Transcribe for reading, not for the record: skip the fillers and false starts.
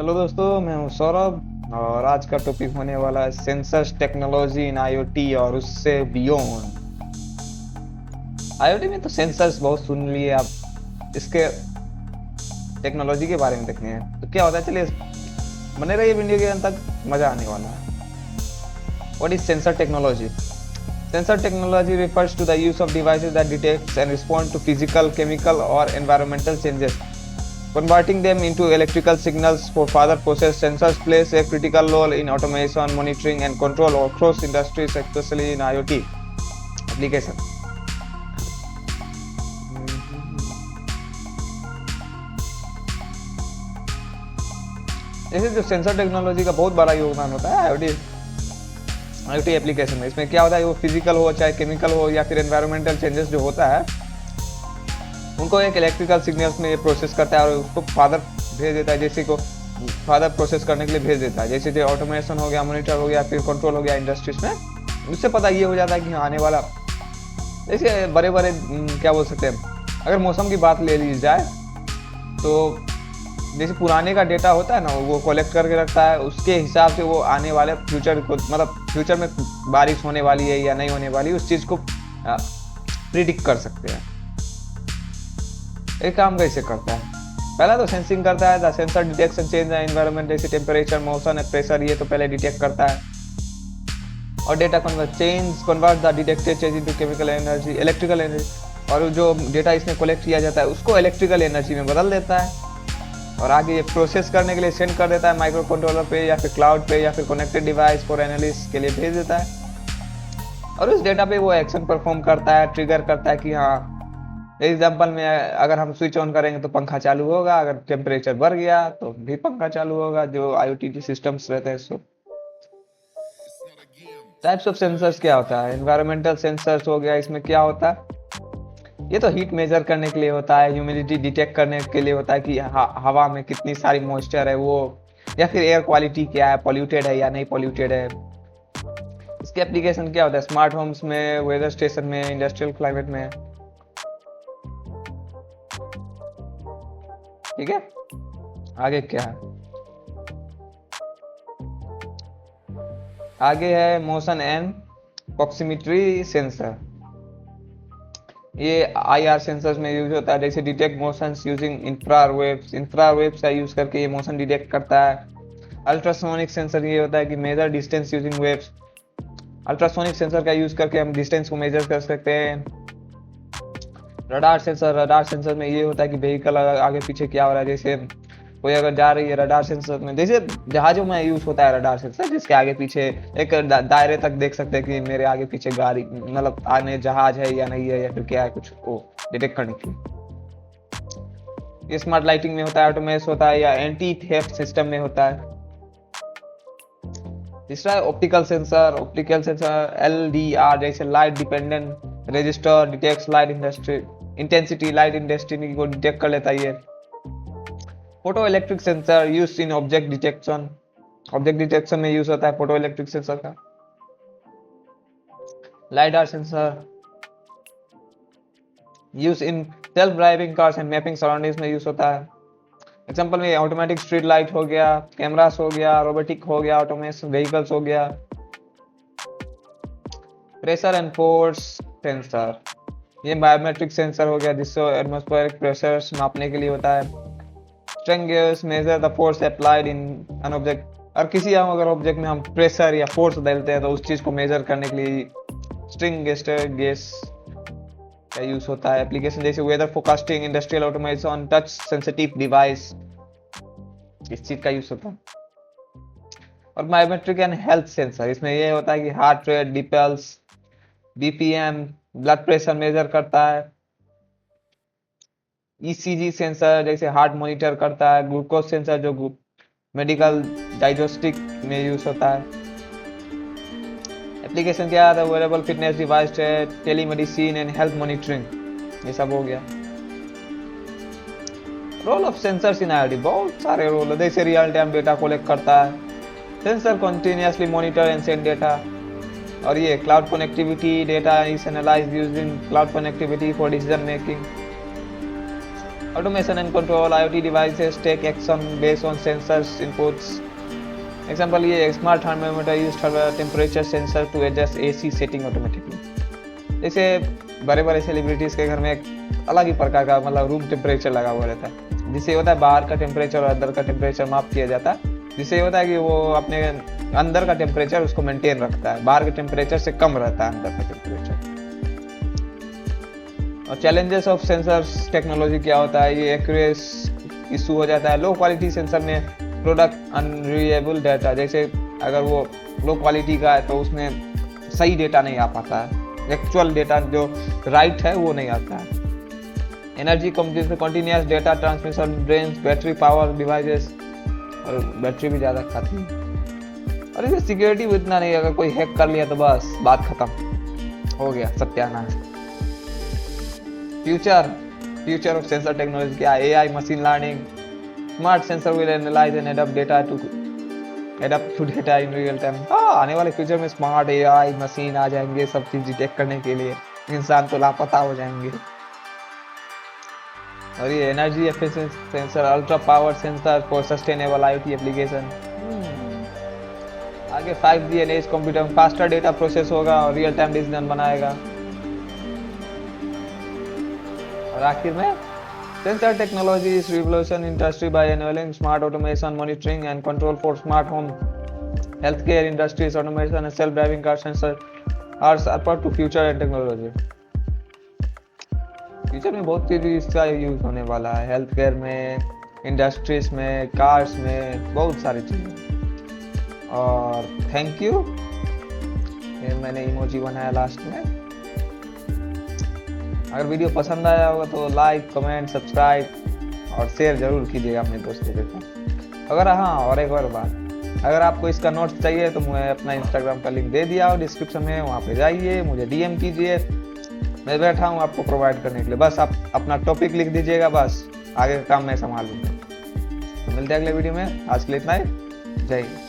Hello दोस्तों, मैं हूं सौरभ और आज का टॉपिक होने वाला है सेंसर्स टेक्नोलॉजी इन आईओटी और उससे बियॉन्ड। आईओटी में तो सेंसर्स बहुत सुन लिए आप, इसके टेक्नोलॉजी के बारे में देखने हैं तो क्या होता है। चलिए बने रहिए वीडियो के अंत तक, मजा आने वाला है। What is sensor technology? Sensor technology refers to the use of devices that detects and respond to physical, chemical, or environmental changes, converting them into electrical signals for further process. Sensors plays a critical role in automation, monitoring, and control across industries, especially in IoT application. जैसे जो sensor technology का बहुत बड़ा योगदान होता है IoT application में। इसमें क्या होता है, वो फिजिकल हो चाहे केमिकल हो या फिर एनवायरमेंटल चेंजेस जो होता है उनको एक इलेक्ट्रिकल सिग्नल्स में ये प्रोसेस करता है और उसको फादर भेज देता है, जैसे को फादर प्रोसेस करने के लिए भेज देता है। जैसे जो ऑटोमेशन हो गया, मॉनिटर हो गया, फिर कंट्रोल हो गया इंडस्ट्रीज में, उससे पता ये हो जाता है कि आने वाला, जैसे बड़े बड़े क्या बोल सकते हैं, अगर मौसम की बात ले ली जाए तो जैसे पुराने का डेटा होता है ना, वो कलेक्ट करके रखता है, उसके हिसाब से वो आने वाले फ्यूचर को, मतलब फ्यूचर में बारिश होने वाली है या नहीं होने वाली, उस चीज़ को प्रिडिक्ट कर सकते हैं। एक काम कैसे करता है? पहला तो सेंसिंग करता है। The sensor detection change environment, जैसे टेम्परेचर, मोशन, प्रेशर, ये तो पहले डिटेक्ट करता है। और data convert the detected change into chemical energy, electrical energy, और जो डेटा इसमें कलेक्ट किया जाता है उसको इलेक्ट्रिकल एनर्जी में बदल देता है और आगे ये प्रोसेस करने के लिए सेंड कर देता है माइक्रो कंट्रोलर पे या फिर क्लाउड पे या फिर कनेक्टेड डिवाइस फॉर एनालिसिस के लिए भेज देता है। और उस डेटा पे वो एक्शन परफॉर्म करता है, ट्रिगर करता है कि हाँ, एग्जाम्पल में अगर हम स्विच ऑन करेंगे तो पंखा चालू होगा, अगर टेम्परेचर बढ़ गया तो भी पंखा चालू होगा। जो आईओटी सिस्टम्स रहते हैं सो टाइप्स ऑफ सेंसर्स क्या होता है? एनवायरमेंटल सेंसर्स हो गया। इसमें क्या होता है, ये तो हीट मेजर करने के लिए होता है, ह्यूमिडिटी डिटेक्ट करने के लिए होता है कि हवा में कितनी सारी मॉइस्चर है वो, या फिर एयर क्वालिटी क्या है, पॉल्यूटेड है या नहीं पॉल्यूटेड है। इसके एप्लीकेशन क्या होता है? स्मार्ट होम्स में, वेदर स्टेशन में, इंडस्ट्रियल क्लाइमेट में। ठीक है, आगे क्या है? आगे है मोशन एंड प्रॉक्सिमिटी सेंसर। ये आईआर सेंसर्स में यूज होता है, जैसे डिटेक्ट मोशंस यूजिंग इंफ्रावेव्स का यूज करके ये मोशन डिटेक्ट करता है। अल्ट्रासोनिक सेंसर ये होता है कि major distance using waves. Ultrasonic sensor का यूज करके हम डिस्टेंस को मेजर कर सकते हैं। रडार सेंसर में ये होता है कि व्हीकल आगे पीछे क्या हो रहा है, जैसे कोई अगर जा रही है, रडार सेंसर में, जैसे जहाजों में यूज होता है रडार सेंसर, जिसके आगे पीछे एक दायरे तक देख सकते हैं कि मेरे आगे पीछे गाड़ी, मतलब आने जहाज है या नहीं है या फिर क्या है, कुछ वो डिटेक्ट करने के लिए। ये स्मार्ट लाइटिंग में होता है, ऑटोमेशन होता है, या एंटी थेफ्ट सिस्टम में होता है। तीसरा है ऑप्टिकल सेंसर एलडीआर, जैसे light dependent register, detects light intensity, light intensity को डिटेक्ट कर लेता है ये। Photo electric sensor use in object detection में यूज होता है फोटो इलेक्ट्रिक सेंसर का। Lidar sensor use in self driving cars and mapping surroundings में यूज होता है। एग्जांपल में ऑटोमेटिक स्ट्रीट लाइट हो गया, कैमरास हो गया, रोबोटिक हो गया, ऑटोमेशन व्हीकल्स हो गया। प्रेशर एंड फोर्स सेंसर, ये बायोमेट्रिक सेंसर हो गया, जिससे एटमॉस्फेरिक प्रेशर नापने के लिए होता है। Strain gauge measure the force applied in an object, और किसी अगर ऑब्जेक्ट में हम प्रेशर या फोर्स डालते हैं तो उस चीज को मेजर करने के लिए स्ट्रिंग गेज का यूज होता है। एप्लीकेशन जैसे weather forecasting, industrial automation, touch sensitive device, इस चीज का यूज होता है। और बायोमेट्रिक एंड हेल्थ सेंसर, इसमें ये होता है कि हार्ट रेट, डिपल्स, बीपीएम, ब्लड प्रेशर मेजर करता है। ईसीजी सेंसर जैसे हार्ट मॉनिटर करता है। ग्लूकोज सेंसर जो मेडिकल डायग्नोस्टिक में यूज होता है। एप्लीकेशन क्या आता है? Wearable fitness device, telemedicine and health monitoring, ये सब हो गया। Role of sensors in IoT, बहुत सारे रोल है। जैसे रियल टाइम डेटा कलेक्ट करता है, sensor continuously monitor and send data. और ये cloud connectivity, data is analysed using cloud connectivity for decision making. Automation and control, IoT devices take action based on sensors inputs. Example ये smart thermometer use temperature sensor to adjust AC setting automatically. जैसे बड़े बड़े celebrities के घर में एक अलग ही प्रकार का मतलब रूम टेम्परेचर लगा हुआ रहता है, जिससे होता है बाहर का टेम्परेचर और अंदर का टेम्परेचर माप किया जाता है, जिससे होता है कि वो अपने अंदर का टेम्परेचर उसको मेंटेन रखता है, बाहर के टेम्परेचर से कम रहता है अंदर का टेम्परेचर। और चैलेंजेस ऑफ सेंसर्स टेक्नोलॉजी क्या होता है, ये एक्यूरेस इशू हो जाता है। लो क्वालिटी सेंसर में प्रोडक्ट अनरिलायबल डाटा, जैसे अगर वो लो क्वालिटी का है तो उसमें सही डेटा नहीं आ पाता है, एक्चुअल डेटा जो राइट है वो नहीं आता है। Energy continuous data transmission drains battery power devices, और बैटरी भी ज़्यादा खाती है। और इसे सिक्योरिटी भी इतना नहीं, अगर कोई हैक कर लिया तो बस बात खत्म, हो गया सत्यानाश। फ्यूचर ऑफ सेंसर टेक्नोलॉजी क्या, AI, machine learning, smart sensor will analyse and adopt to data in real time. आने वाले फ्यूचर में स्मार्ट एआई मशीन आ जाएंगे, सब चीज डिटेक्ट करने के लिए, इंसान तो लापता हो जाएंगे। और ये energy efficiency sensor, ultra power sensor for sustainable IoT application. आगे 5G एंड एज कंप्यूटर में फास्टर डेटा प्रोसेस होगा और रियल टाइम डिसीजन बनाएगा। और आखिर में sensor technology is revolution industry by enabling smart automation, monitoring and control for smart home, health care industries, automation and self driving car sensor are sharper to future and technology. Future में बहुत चीज इसका use होने वाला है, health care में, industries में, cars में, बहुत सारी चीजें। और थैंक यू, ये मैंने इमोजी बनाया लास्ट में। अगर वीडियो पसंद आया होगा तो लाइक, कमेंट, सब्सक्राइब और शेयर जरूर कीजिएगा अपने दोस्तों के साथ। अगर हाँ, और एक और बात, अगर आपको इसका नोट्स चाहिए तो मैं अपना इंस्टाग्राम का लिंक दे दिया और डिस्क्रिप्शन में, वहाँ पे जाइए, मुझे डीएम कीजिए, मैं बैठा हूँ आपको प्रोवाइड करने के लिए। बस आप अपना टॉपिक लिख दीजिएगा, बस आगे का काम मैं संभाल लूँगा। मिलते हैं अगले वीडियो में, आज के लिए इतना ही। जय हिंद।